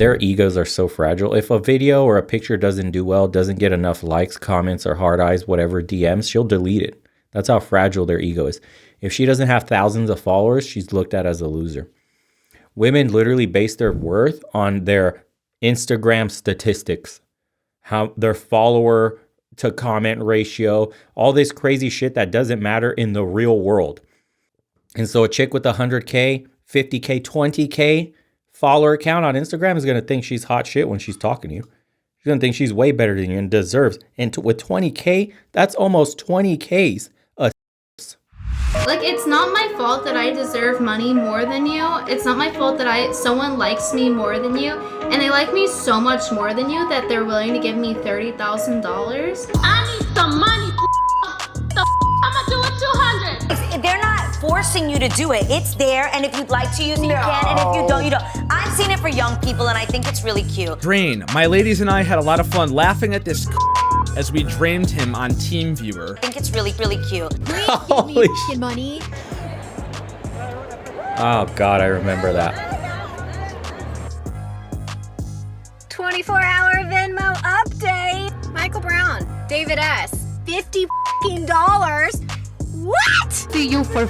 Their egos are so fragile. If a video or a picture doesn't do well, doesn't get enough likes, comments, or hard eyes, whatever, DMs, she'll delete it. That's how fragile their ego is. If she doesn't have thousands of followers, she's looked at as a loser. Women literally base their worth on their Instagram statistics, how their follower to comment ratio, all this crazy shit that doesn't matter in the real world. And so a chick with 100K, 50K, 20K follower count on Instagram is going to think she's hot shit when she's talking to you. She's going to think she's way better than you and deserves. And with 20K, that's almost 20Ks. Like, it's not my fault that I deserve money more than you. It's not my fault that someone likes me more than you. And they like me so much more than you that they're willing to give me $30,000. I need some money. I'ma do it 200. They're not forcing you to do it. It's there, and if you'd like to use it, you can, and if you don't, you don't. I've seen it for young people, and I think it's really cute. Drain. My ladies and I had a lot of fun laughing at this as we drained him on TeamViewer. I think it's really, really cute. Holy shit. Money. Oh God, I remember that. 24-hour Venmo update. Michael Brown, David S. $50 What? See you for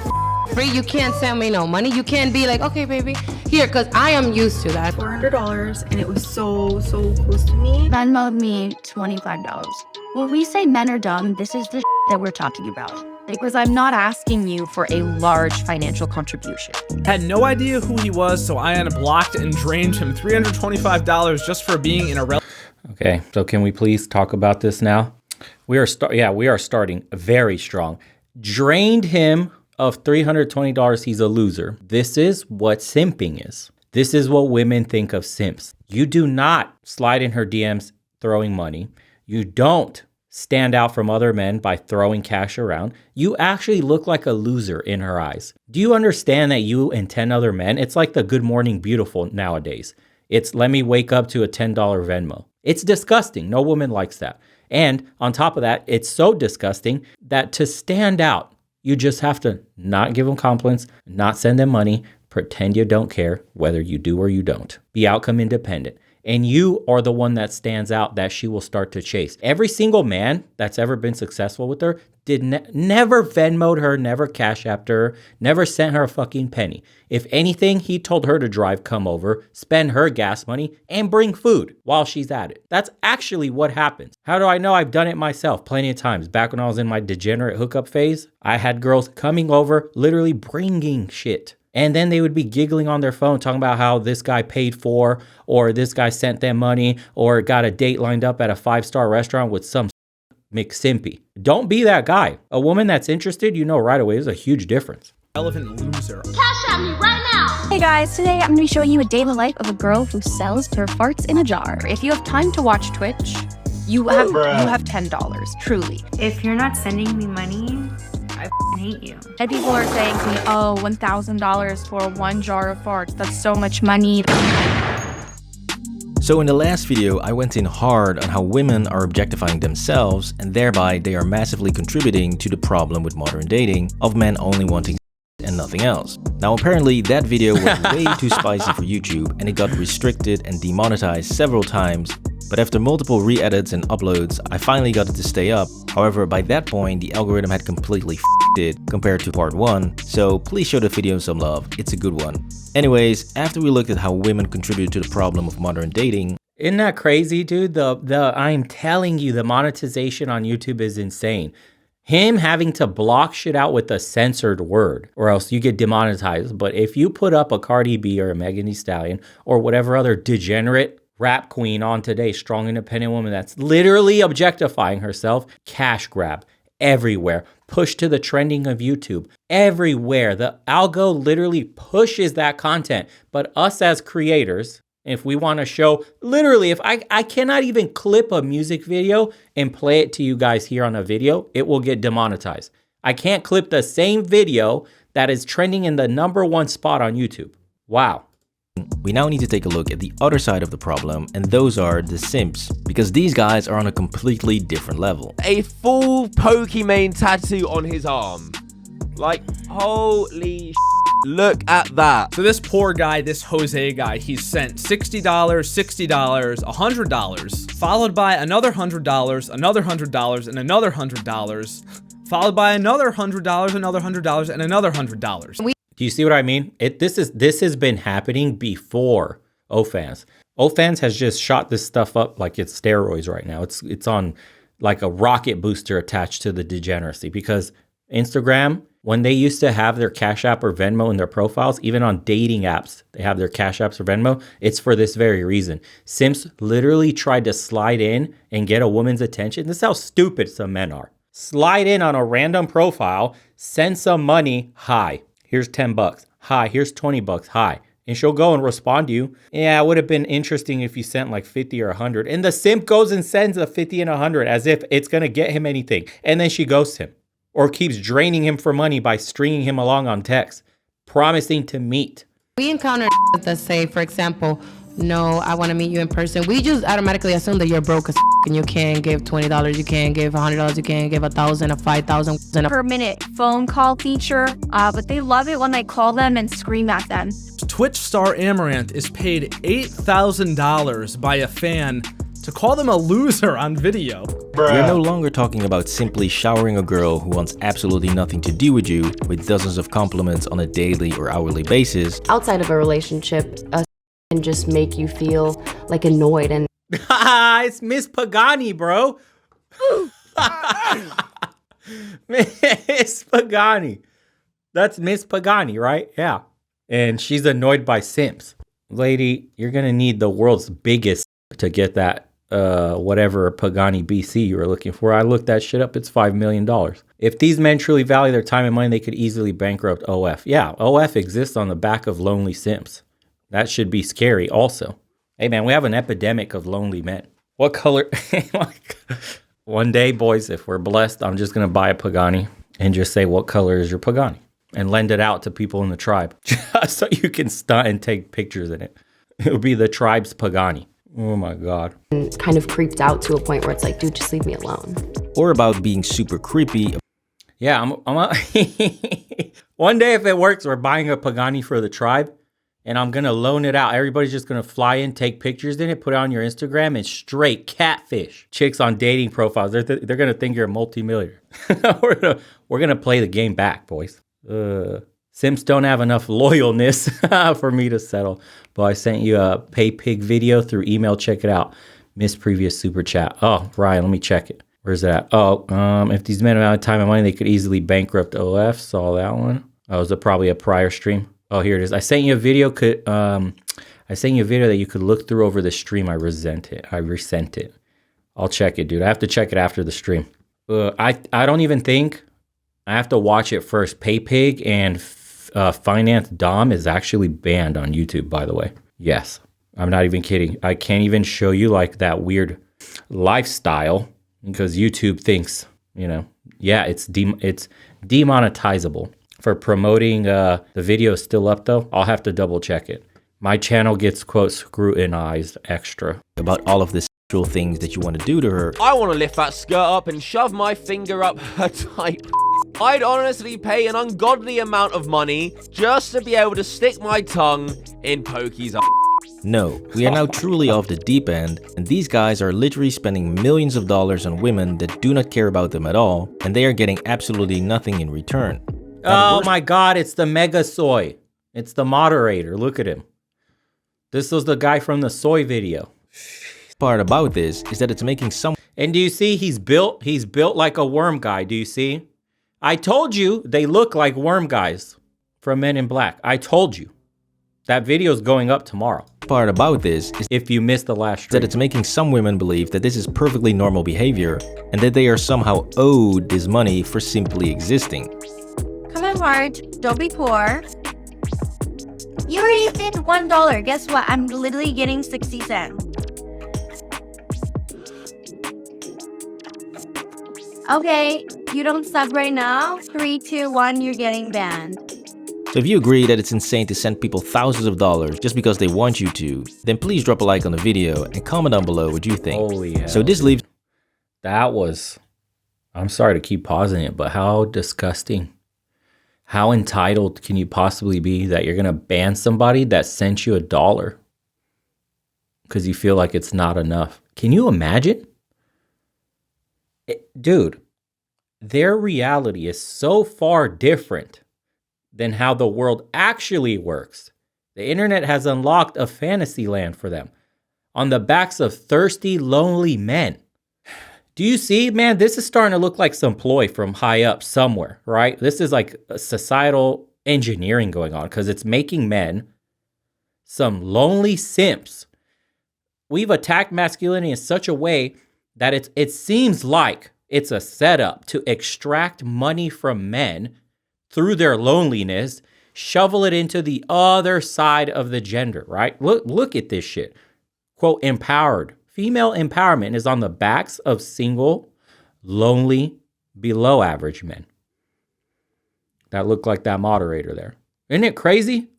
free. You can't send me no money. You can't be like, okay, baby, here, because I am used to that. $400, and it was so close to me. Venmoed me $25. When we say men are dumb, this is the that we're talking about. Because I'm not asking you for a large financial contribution. Had no idea who he was, so I unblocked and drained him $325 just for being in a Okay, so can we please talk about this now? We are starting very strong. Drained him of $320. He's a loser. This is what simping is. This is what women think of simps. You do not slide in her DMs throwing money. You don't stand out from other men by throwing cash around. You actually look like a loser in her eyes. Do you understand that you and 10 other men, it's like the Good Morning Beautiful nowadays. It's let me wake up to a $10 Venmo. It's disgusting. No woman likes that. And on top of that, it's so disgusting that to stand out, you just have to not give them compliments, not send them money, pretend you don't care whether you do or you don't. Be outcome independent. And you are the one that stands out that she will start to chase. Every single man that's ever been successful with her never Venmo'd her, never Cash App'd her, never sent her a fucking penny. If anything, he told her to drive, come over, spend her gas money, and bring food while she's at it. That's actually what happens. How do I know? I've done it myself plenty of times. Back when I was in my degenerate hookup phase, I had girls coming over, literally bringing shit. And then they would be giggling on their phone, talking about how this guy paid for, or this guy sent them money, or got a date lined up at a 5-star restaurant with some McSimpy. Don't be that guy. A woman that's interested, you know right away, there's a huge difference. relevant loser. Cash at me right now. Hey guys, today I'm going to be showing you a day in the life of a girl who sells her farts in a jar. If you have time to watch Twitch, you have $10, truly. If you're not sending me money, I hate you. And people are saying to me, oh, $1,000 for one jar of farts. That's so much money. So in the last video, I went in hard on how women are objectifying themselves, and thereby they are massively contributing to the problem with modern dating of men only wanting and nothing else. Now apparently that video was way too spicy for YouTube, and it got restricted and demonetized several times. But after multiple re-edits and uploads, I finally got it to stay up. However, by that point, the algorithm had completely f***ed it compared to part 1, so please show the video some love, it's a good one. Anyways, after we looked at how women contribute to the problem of modern dating. Isn't that crazy, dude? I'm telling you, the monetization on YouTube is insane. Him having to block shit out with a censored word, or else you get demonetized. But if you put up a Cardi B or a Megan Thee Stallion, or whatever other degenerate rap queen on today, strong independent woman that's literally objectifying herself, cash grab everywhere, push to the trending of YouTube everywhere. The algo literally pushes that content. But us as creators, if we want to show, literally, if I cannot even clip a music video and play it to you guys here on a video, it will get demonetized. I can't clip the same video that is trending in the #1 spot on YouTube. Wow. We now need to take a look at the other side of the problem, and those are the simps, because these guys are on a completely different level. A full Pokemon tattoo on his arm. Like, holy Look at that. So this poor guy, this Jose guy, he's sent $60, $60, $100, followed by another $100, another $100, and another $100, followed by another $100, another $100, and another $100. Do you see what I mean? This has been happening before OFans. OFans has just shot this stuff up like it's steroids right now. It's on like a rocket booster attached to the degeneracy, because Instagram, when they used to have their Cash App or Venmo in their profiles, even on dating apps, they have their Cash Apps or Venmo. It's for this very reason. Simps literally tried to slide in and get a woman's attention. This is how stupid some men are. Slide in on a random profile, send some money. Hi, here's 10 bucks. Hi, here's 20 bucks. Hi. And she'll go and respond to you. Yeah, it would have been interesting if you sent like 50 or 100. And the simp goes and sends a 50 and 100 as if it's going to get him anything. And then she ghosts him, or keeps draining him for money by stringing him along on text, promising to meet. We encounter that say, for example, no, I want to meet you in person. We just automatically assume that you're broke as and you can't give $20, you can't give $100, you can't give $1,000 or $5,000 Per minute phone call feature, but they love it when I call them and scream at them. Twitch star Amaranth is paid $8,000 by a fan to call them a loser on video. We're no longer talking about simply showering a girl who wants absolutely nothing to do with you with dozens of compliments on a daily or hourly basis. Outside of a relationship, can just make you feel like annoyed and It's Miss Pagani, bro. Miss Pagani. That's Miss Pagani, right? Yeah. And she's annoyed by simps. Lady, you're going to need the world's biggest to get that whatever Pagani BC you were looking for. I looked that shit up. It's $5 million. If these men truly value their time and money, they could easily bankrupt OF. Yeah, OF exists on the back of lonely simps. That should be scary also. Hey man, we have an epidemic of lonely men. What color? One day, boys, if we're blessed, I'm just going to buy a Pagani and just say, what color is your Pagani? And lend it out to people in the tribe just so you can stunt and take pictures in it. It would be the tribe's Pagani. Oh my God. kind of creeped out to a point where it's like, dude, just leave me alone. Or about being super creepy. Yeah, one day if it works, we're buying a Pagani for the tribe and I'm going to loan it out. Everybody's just going to fly in, take pictures in it, put it on your Instagram and straight catfish chicks on dating profiles. They're going to think you're a multimillionaire. We're going to play the game back, boys. Simps don't have enough loyalness for me to settle. But I sent you a pay pig video through email. Check it out. Missed previous super chat. Oh, Ryan, let me check it. Where's that? Oh, if these men have time and money, they could easily bankrupt OF. Saw that one. Oh, was it probably a prior stream? Oh, here it is. I sent you a video. I sent you a video that you could look through over the stream. I resent it. I'll check it, dude. I have to check it after the stream. I don't even think I have to watch it first. PayPig and Finance Dom is actually banned on YouTube, by the way. Yes, I'm not even kidding. I can't even show you like that weird lifestyle because YouTube thinks, yeah, it's demonetizable. For promoting the video is still up though. I'll have to double check it. My channel gets, quote, scrutinized extra. About all of the sexual things that you want to do to her. I want to lift that skirt up and shove my finger up her tight. I'd honestly pay an ungodly amount of money just to be able to stick my tongue in Pokey's ass. No, we are now truly off the deep end, and these guys are literally spending millions of dollars on women that do not care about them at all, and they are getting absolutely nothing in return. Oh my God, it's the mega soy. It's the moderator. Look at him. This was the guy from the soy video. Part about this is that it's making some... And do you see he's built like a worm guy. Do you see? I told you they look like worm guys from Men in Black. I told you. That video is going up tomorrow. Part about this is if you missed the last stream. That it's making some women believe that this is perfectly normal behavior and that they are somehow owed this money for simply existing. Come on, Marge. Don't be poor. You already said $1. Guess what? I'm literally getting 60 cents. Okay, you don't sub right now. 3, 2, 1, you're getting banned. So if you agree that it's insane to send people thousands of dollars just because they want you to, then please drop a like on the video and comment down below what you think. Holy hell. So this leaves... That was... I'm sorry to keep pausing it, but how disgusting. How entitled can you possibly be that you're going to ban somebody that sent you $1 because you feel like it's not enough? Can you imagine? Dude, their reality is so far different than how the world actually works. The internet has unlocked a fantasy land for them on the backs of thirsty, lonely men. Do you see, man, this is starting to look like some ploy from high up somewhere, right? This is like a societal engineering going on because it's making men some lonely simps. We've attacked masculinity in such a way that it seems like it's a setup to extract money from men through their loneliness, shovel it into the other side of the gender, right? Look at this shit. Quote, empowered. Female empowerment is on the backs of single, lonely, below average men. That look like that moderator there. Isn't it crazy?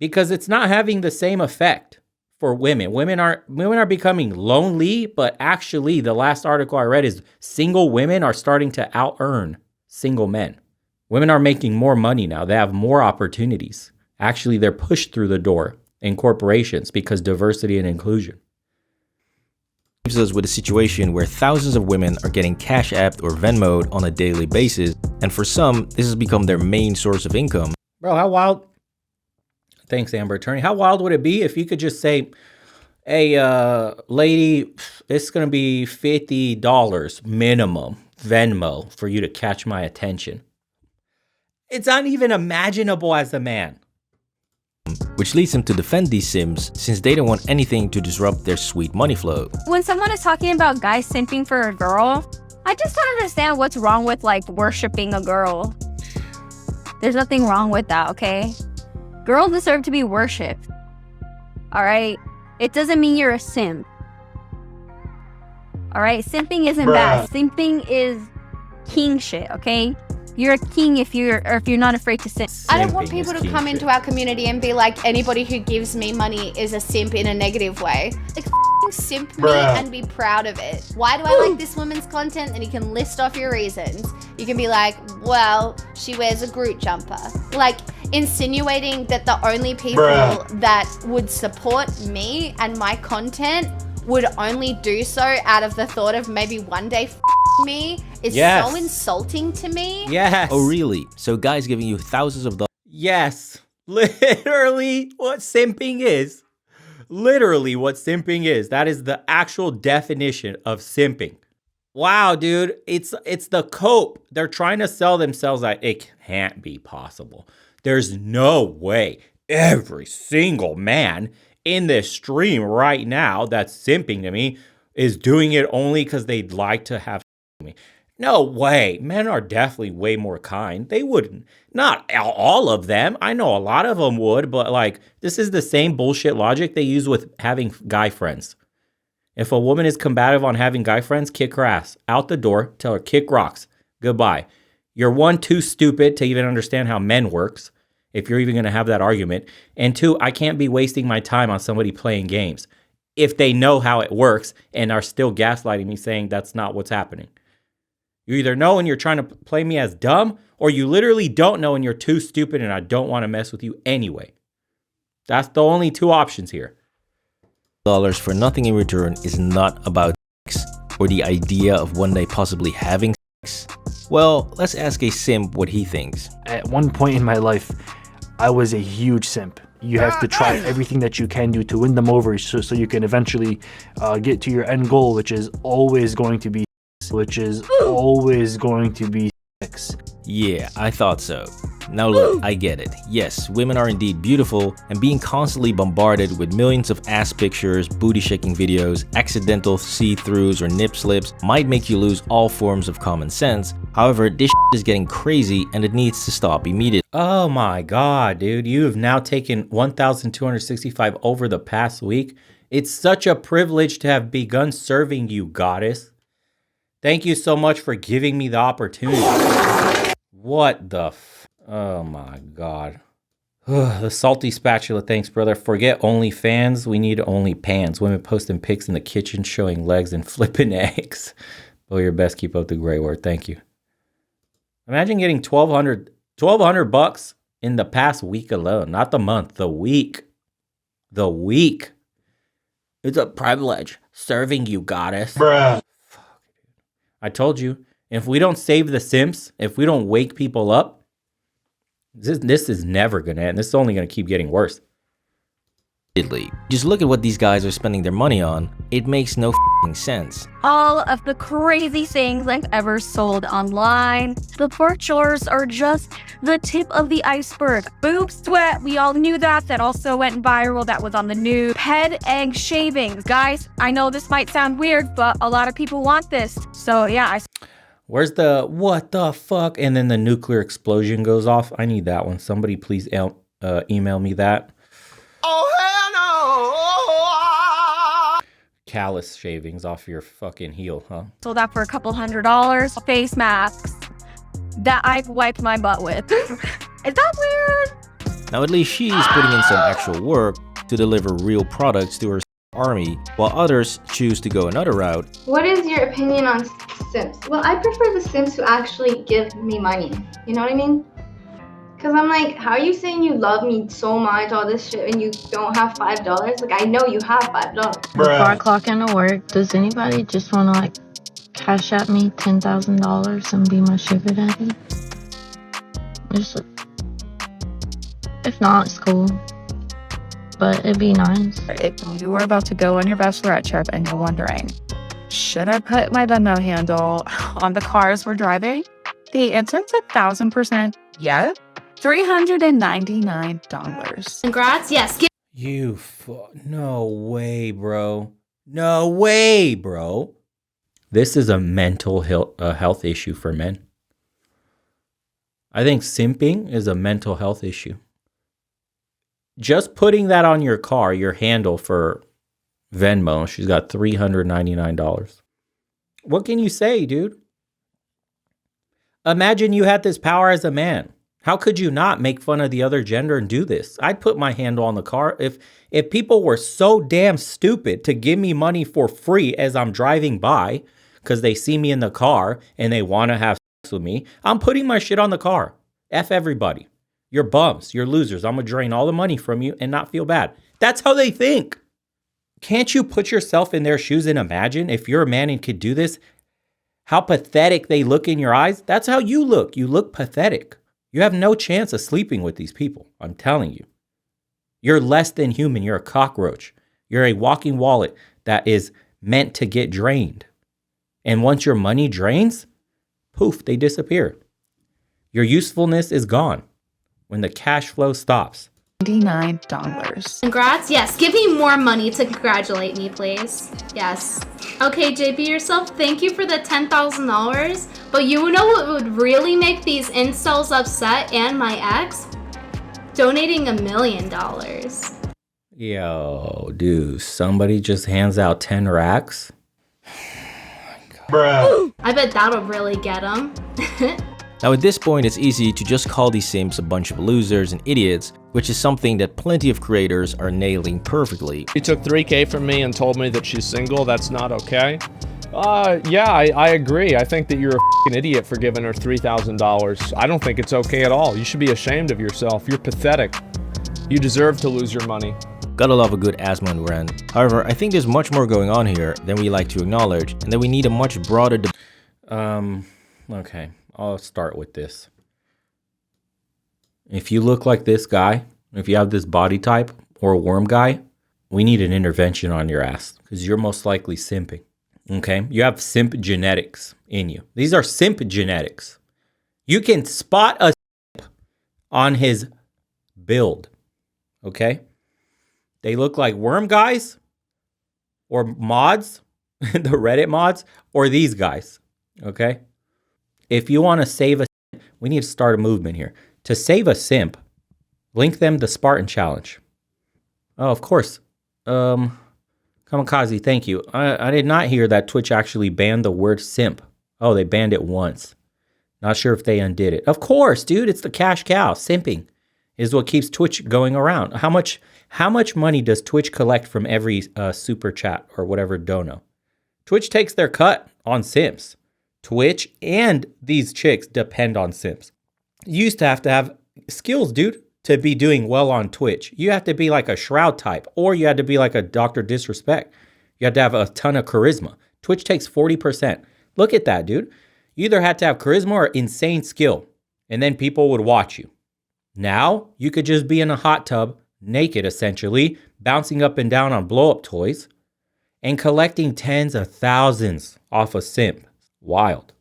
Because it's not having the same effect for women. Women are becoming lonely, but actually the last article I read is single women are starting to out-earn single men. Women are making more money now. They have more opportunities. Actually, they're pushed through the door in corporations because diversity and inclusion. Leaves us with a situation where thousands of women are getting Cash Apped or Venmo'd on a daily basis, and for some, this has become their main source of income. Bro, how wild? Thanks, Amber Attorney. How wild would it be if you could just say, hey, lady, it's going to be $50 minimum Venmo for you to catch my attention. It's not even imaginable as a man. Which leads them to defend these sims since they don't want anything to disrupt their sweet money flow. When someone is talking about guys simping for a girl, I just don't understand what's wrong with like worshiping a girl. There's nothing wrong with that, okay? Girls deserve to be worshipped. All right? It doesn't mean you're a simp. All right? Simping isn't bad. Simping is king shit, okay? You're a king if you're not afraid to simp. I don't want people to come into our community and be like, anybody who gives me money is a simp in a negative way. Like, simp me and be proud of it. Why do I like this woman's content? And you can list off your reasons. You can be like, well, she wears a Groot jumper. Like, insinuating that the only people that would support me and my content would only do so out of the thought of maybe one day me is so insulting to me. Yes. Oh, really? So guys giving you thousands of dollars? Yes. Literally what simping is. Literally what simping is. That is the actual definition of simping. Wow, dude. It's the cope. They're trying to sell themselves like it can't be possible. There's no way every single man in this stream right now that's simping to me is doing it only because they'd like to have me. No way. Men are definitely way more kind. They wouldn't. Not all of them. I know a lot of them would, but like this is the same bullshit logic they use with having guy friends. If a woman is combative on having guy friends, kick her ass. Out the door, tell her kick rocks. Goodbye. You're one, too stupid to even understand how men works, if you're even going to have that argument. And two, I can't be wasting my time on somebody playing games if they know how it works and are still gaslighting me saying that's not what's happening. You either know and you're trying to play me as dumb, or you literally don't know and you're too stupid and I don't want to mess with you anyway. That's the only two options here. Dollars for nothing in return is not about sex or the idea of one day possibly having sex. Well, let's ask a simp what he thinks. At one point in my life, I was a huge simp. You have to try everything that you can do to win them over so you can eventually get to your end goal, which is always going to be sex. Yeah, I thought so. Now look, I get it. Yes, women are indeed beautiful, and being constantly bombarded with millions of ass pictures, booty shaking videos, accidental see-throughs or nip slips might make you lose all forms of common sense. However, this is getting crazy and it needs to stop immediately. Oh my God, dude. You have now taken 1,265 over the past week. It's such a privilege to have begun serving you, goddess. Thank you so much for giving me the opportunity. What the oh my God. The salty spatula, thanks, brother. Forget OnlyFans. We need OnlyPans. Women posting pics in the kitchen, showing legs and flipping eggs. Oh, your best. Keep up the great work. Thank you. Imagine getting 1,200 $1,200 in the past week alone, not the month, the week. The week. It's a privilege serving you, goddess. Bruh. I told you, if we don't save the simps, if we don't wake people up, this is never going to end. This is only going to keep getting worse. Just look at what these guys are spending their money on. It makes no sense. All of the crazy things I've ever sold online. The virtuals are just the tip of the iceberg. Boob sweat, we all knew that. That also went viral. That was on the news. Head egg shavings. Guys, I know this might sound weird, but a lot of people want this. So yeah, Where's the what the fuck? And then the nuclear explosion goes off. I need that one. Somebody please email me that. Oh, hell no! Callus shavings off your fucking heel, huh? sold that for a couple $100. Face masks that I've wiped my butt with. Is that weird? Now at least she's putting in some actual work to deliver real products to her army, while others choose to go another route. What is your opinion on simps? Well, I prefer the simps who actually give me money. You know what I mean? Because I'm like, how are you saying you love me so much, all this shit, and you don't have $5? Like, I know you have $5. Before I clock into work, does anybody just want to, like, cash at me $10,000 and be my sugar daddy? Just, if not, it's cool. But it'd be nice. If you were about to go on your bachelorette trip and you're wondering, should I put my Venmo handle on the cars we're driving? The answer is 1,000% yes. $399. Congrats, yes. No way, bro. No way, bro. This is a mental health issue for men. I think simping is a mental health issue. Just putting that on your car, your handle for Venmo, she's got $399. What can you say, dude? Imagine you had this power as a man. How could you not make fun of the other gender and do this? I'd put my handle on the car. If people were so damn stupid to give me money for free as I'm driving by because they see me in the car and they want to have sex with me, I'm putting my shit on the car. F everybody. You're bums. You're losers. I'm going to drain all the money from you and not feel bad. That's how they think. Can't you put yourself in their shoes and imagine if you're a man and could do this, how pathetic they look in your eyes? That's how you look. You look pathetic. You have no chance of sleeping with these people. I'm telling you. You're less than human. You're a cockroach. You're a walking wallet that is meant to get drained. And once your money drains, poof, they disappear. Your usefulness is gone when the cash flow stops. $99. Congrats, yes. Give me more money to congratulate me, please. Yes. Okay, JP yourself, thank you for the $10,000. But you know what would really make these incels upset and my ex? Donating $1 million. Yo, dude, somebody just hands out 10 racks? Bruh. I bet that'll really get them. Now at this point, it's easy to just call these simps a bunch of losers and idiots, which is something that plenty of creators are nailing perfectly. She took $3K from me and told me that she's single. That's not okay. Yeah, I agree. I think that you're a f***ing idiot for giving her $3,000. I don't think it's okay at all. You should be ashamed of yourself. You're pathetic. You deserve to lose your money. Gotta love a good Asmund rant. However, I think there's much more going on here than we like to acknowledge, and that we need a much broader Okay, I'll start with this. If you look like this guy, if you have this body type or a worm guy, we need an intervention on your ass because you're most likely simping. Okay, you have simp genetics in you. These are simp genetics. You can spot a simp on his build. Okay, they look like worm guys or mods, the Reddit mods, or these guys. Okay, if you want to save a simp, we need to start a movement here. To save a simp, link them to Spartan Challenge. Oh, of course. Kamikaze, thank you. I did not hear that Twitch actually banned the word simp. Oh, they banned it once. Not sure if they undid it. Of course, dude, it's the cash cow. Simping is what keeps Twitch going around. How much money does Twitch collect from every super chat or whatever dono? Twitch takes their cut on simps. Twitch and these chicks depend on simps. You used to have skills, dude, to be doing well on Twitch. You have to be like a Shroud type, or you had to be like a Dr. Disrespect. You had to have a ton of charisma. Twitch takes 40%. Look at that, dude. You either had to have charisma or insane skill, and then people would watch you. Now, you could just be in a hot tub, naked essentially, bouncing up and down on blow-up toys, and collecting tens of thousands off a simp. Wild.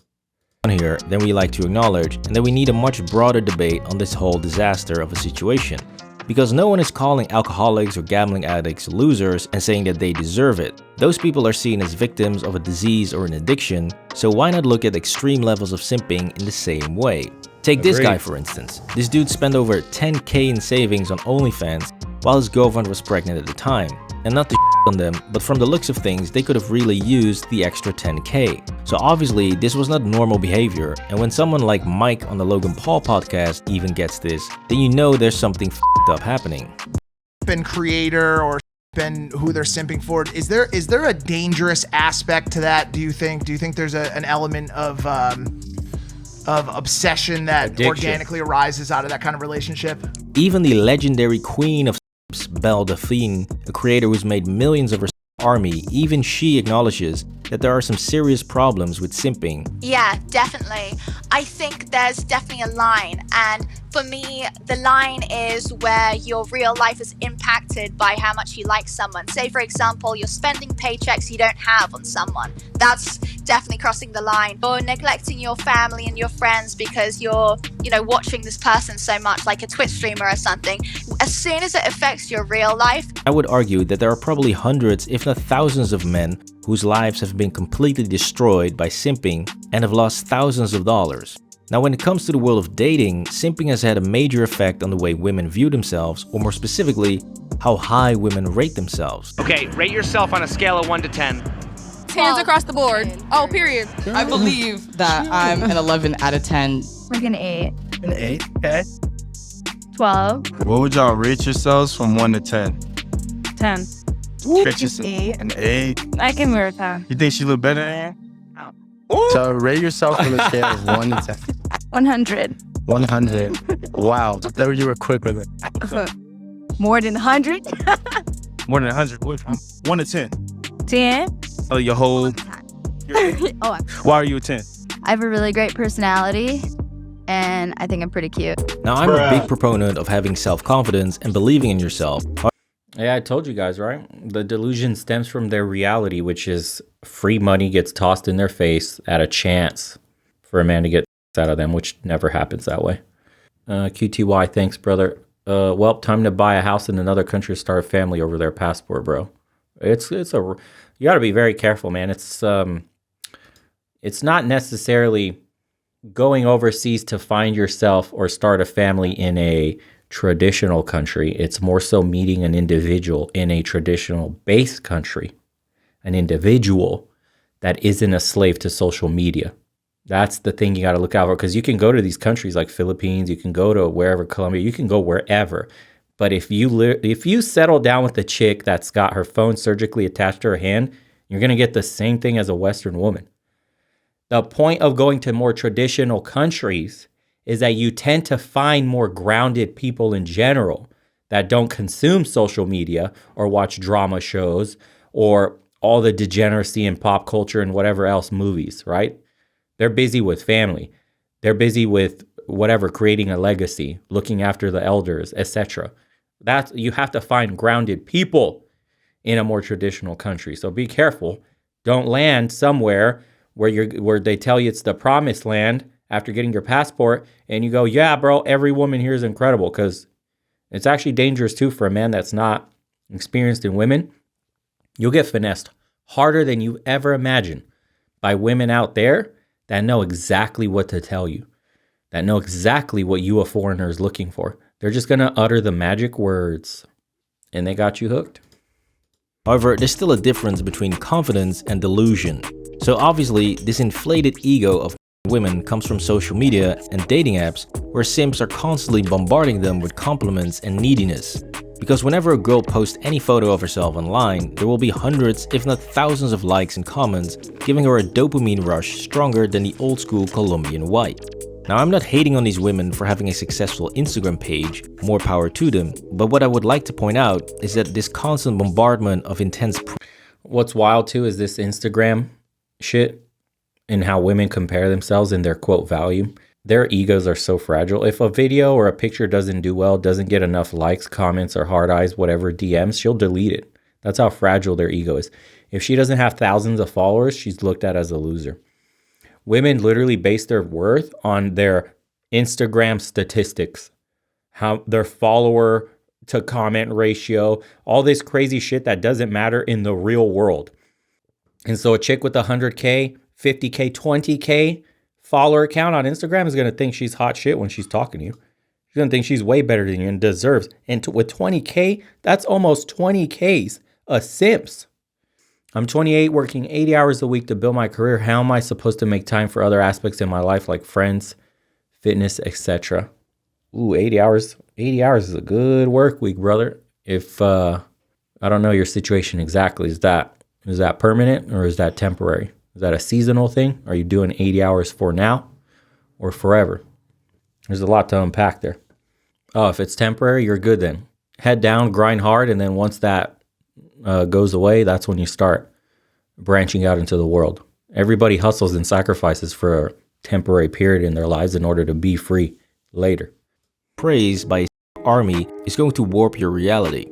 Here, then we like to acknowledge that we need a much broader debate on this whole disaster of a situation. Because no one is calling alcoholics or gambling addicts losers and saying that they deserve it. Those people are seen as victims of a disease or an addiction, so why not look at extreme levels of simping in the same way? Take this guy for instance. This dude spent over 10k in savings on OnlyFans while his girlfriend was pregnant at the time. And not to on them, but from the looks of things, they could have really used the extra 10k. So obviously, this was not normal behavior, and when someone like Mike on the Logan Paul podcast even gets this, then you know there's something f***ed up happening. Been creator or been who they're simping for. Is there a dangerous aspect to that? Do you think there's an element of obsession that addiction organically arises out of that kind of relationship? Even the legendary queen of Belle Delphine, a creator who's made millions of her army, even she acknowledges that there are some serious problems with simping. Yeah, definitely. I think there's definitely a line, and for me, the line is where your real life is impacted by how much you like someone. Say, for example, you're spending paychecks you don't have on someone. That's definitely crossing the line. Or neglecting your family and your friends because you're, watching this person so much, like a Twitch streamer or something. As soon as it affects your real life, I would argue that there are probably hundreds, if not thousands of men whose lives have been completely destroyed by simping and have lost thousands of dollars. Now, when it comes to the world of dating, simping has had a major effect on the way women view themselves, or more specifically, how high women rate themselves. Okay, rate yourself on a scale of 1 to 10. 10s across the board. Oh, period. I believe that I'm an 11 out of 10. Like an 8. An 8, okay. 12. What would y'all rate yourselves from 1 to 10? 10. Rate yourself an 8. I can wear a 10. You think she look better than you? So rate yourself on a scale of 1 to 10. 100. 100. Wow, there you were quick with it. More than 100? More than 100. 1 to 10. 10. Oh, your whole. Oh, Why are you a 10? I have a really great personality, and I think I'm pretty cute. Now, I'm a big proponent of having self-confidence and believing in yourself. Yeah, I told you guys, right? The delusion stems from their reality, which is free money gets tossed in their face at a chance for a man to get out of them, which never happens that way. QTY, thanks, brother. Well, time to buy a house in another country, start a family over their passport, bro. You got to be very careful, man. It's not necessarily going overseas to find yourself or start a family in a traditional country. It's more so meeting an individual in a traditional based country, an individual that isn't a slave to social media. That's the thing you got to look out for, because you can go to these countries like Philippines, you can go to wherever, Colombia, you can go wherever. But if you settle down with a chick that's got her phone surgically attached to her hand, you're going to get the same thing as a Western woman. The point of going to more traditional countries is that you tend to find more grounded people in general that don't consume social media or watch drama shows or all the degeneracy in pop culture and whatever else movies, right? They're busy with family. They're busy with whatever, creating a legacy, looking after the elders, etc. You have to find grounded people in a more traditional country. So be careful. Don't land somewhere where they tell you it's the promised land after getting your passport and you go, yeah, bro, every woman here is incredible, because it's actually dangerous too for a man that's not experienced in women. You'll get finessed harder than you ever imagined by women out there that know exactly what to tell you, that know exactly what you, a foreigner, is looking for. They're just going to utter the magic words and they got you hooked. However, there's still a difference between confidence and delusion. So obviously, this inflated ego of women comes from social media and dating apps where simps are constantly bombarding them with compliments and neediness. Because whenever a girl posts any photo of herself online, there will be hundreds, if not thousands of likes and comments, giving her a dopamine rush stronger than the old school Colombian white. Now, I'm not hating on these women for having a successful Instagram page, more power to them, but what I would like to point out is that this constant bombardment of intense... What's wild too is this Instagram shit and how women compare themselves in their quote value. Their egos are so fragile. If a video or a picture doesn't do well, doesn't get enough likes, comments, or hard eyes, whatever, DMs, she'll delete it. That's how fragile their ego is. If she doesn't have thousands of followers, she's looked at as a loser. Women literally base their worth on their Instagram statistics, how their follower to comment ratio, all this crazy shit that doesn't matter in the real world. And so a chick with 100K, 50K, 20K follower count on Instagram is going to think she's hot shit when she's talking to you. She's going to think she's way better than you and deserves. And with 20K, that's almost 20Ks. A simps. I'm 28, working 80 hours a week to build my career. How am I supposed to make time for other aspects in my life like friends, fitness, etc.? Ooh, 80 hours. 80 hours is a good work week, brother. If I don't know your situation exactly, is that permanent or is that temporary? Is that a seasonal thing? Are you doing 80 hours for now or forever? There's a lot to unpack there. Oh, if it's temporary, you're good then. Head down, grind hard, and then once that goes away, that's when you start branching out into the world. Everybody hustles and sacrifices for a temporary period in their lives in order to be free later. Praise by army is going to warp your reality.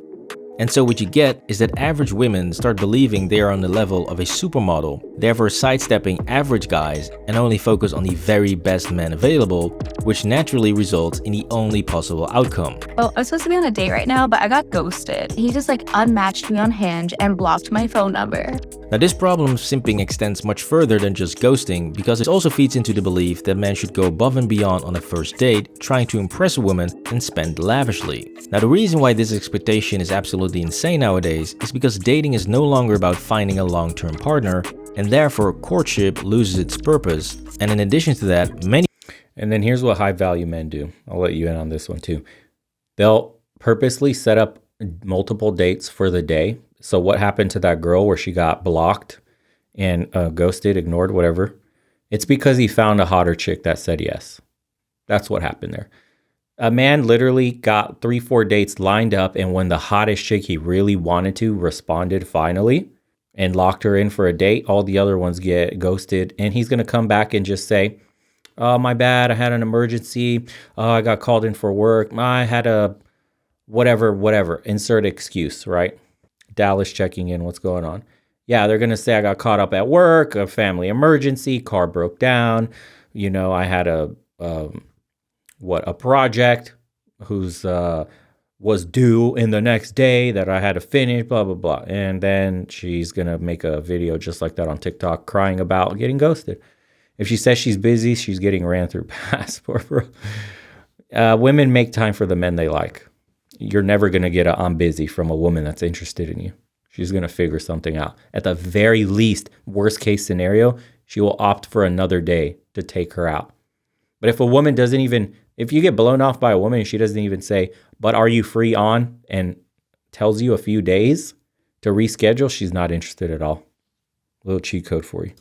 And so what you get is that average women start believing they are on the level of a supermodel, therefore sidestepping average guys and only focus on the very best men available, which naturally results in the only possible outcome. Well, I was supposed to be on a date right now, but I got ghosted. He just unmatched me on Hinge and blocked my phone number. Now, this problem of simping extends much further than just ghosting because it also feeds into the belief that men should go above and beyond on a first date, trying to impress a woman and spend lavishly. Now, the reason why this expectation is absolutely insane nowadays is because dating is no longer about finding a long-term partner, and therefore courtship loses its purpose. And in addition to that, And then here's what high-value men do. I'll let you in on this one too. They'll purposely set up multiple dates for the day. So what happened to that girl where she got blocked and ghosted, ignored, whatever? It's because he found a hotter chick that said yes. That's what happened there. A man literally got 3-4 dates lined up, and when the hottest chick he really wanted to responded finally and locked her in for a date, all the other ones get ghosted, and he's going to come back and just say, oh, my bad, I had an emergency. Oh, I got called in for work. I had a whatever. Insert excuse, right? Dallas checking in, what's going on? Yeah, they're going to say I got caught up at work, a family emergency, car broke down. You know, I had a project whose was due in the next day that I had to finish, blah, blah, blah. And then she's going to make a video just like that on TikTok crying about getting ghosted. If she says she's busy, she's getting ran through passport, bro. Women make time for the men they like. You're never going to get a I'm busy from a woman that's interested in you. She's going to figure something out. At the very least, worst case scenario, she will opt for another day to take her out. But if a woman doesn't even, if you get blown off by a woman and she doesn't even say, but are you free on, and tells you a few days to reschedule, she's not interested at all. Little cheat code for you.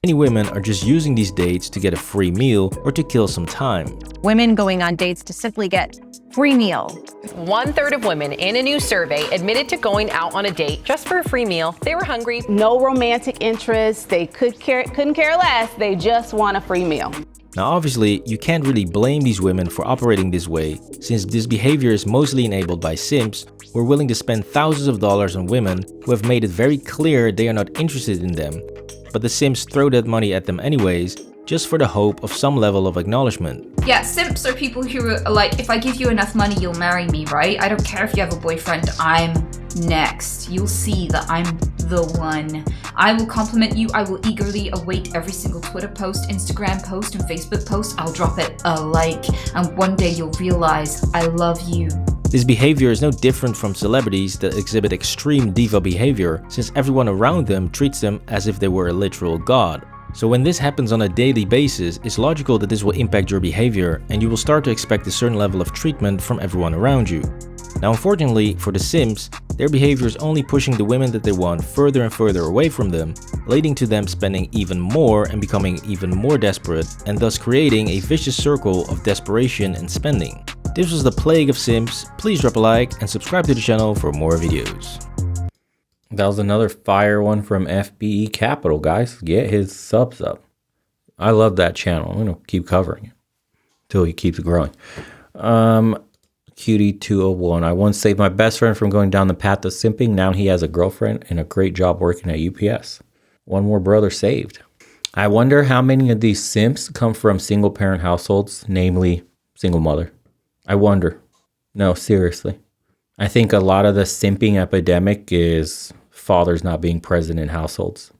Many women are just using these dates to get a free meal or to kill some time. Women going on dates to simply get free meal. 1/3 of women in a new survey admitted to going out on a date just for a free meal. They were hungry. No romantic interest. They couldn't care less. They just want a free meal. Now obviously, you can't really blame these women for operating this way, since this behavior is mostly enabled by simps who are willing to spend thousands of dollars on women who have made it very clear they are not interested in them. But the simps throw that money at them anyways, just for the hope of some level of acknowledgement. Yeah, simps are people who are like, if I give you enough money, you'll marry me, right? I don't care if you have a boyfriend, I'm next. You'll see that I'm the one. I will compliment you. I will eagerly await every single Twitter post, Instagram post, and Facebook post. I'll drop it a like, and one day you'll realize I love you. This behavior is no different from celebrities that exhibit extreme diva behavior, since everyone around them treats them as if they were a literal god. So when this happens on a daily basis, it's logical that this will impact your behavior and you will start to expect a certain level of treatment from everyone around you. Now, unfortunately for the simps, their behavior is only pushing the women that they want further and further away from them, leading to them spending even more and becoming even more desperate, and thus creating a vicious circle of desperation and spending. This was the plague of simps. Please drop a like and subscribe to the channel for more videos. That was another fire one from FBE Capital, guys. Get his subs up. I love that channel. I'm going to keep covering it until he keeps growing. Cutie201. I once saved my best friend from going down the path of simping. Now he has a girlfriend and a great job working at UPS. One more brother saved. I wonder how many of these simps come from single parent households, namely single mother. I wonder. No, seriously. I think a lot of the simping epidemic is fathers not being present in households.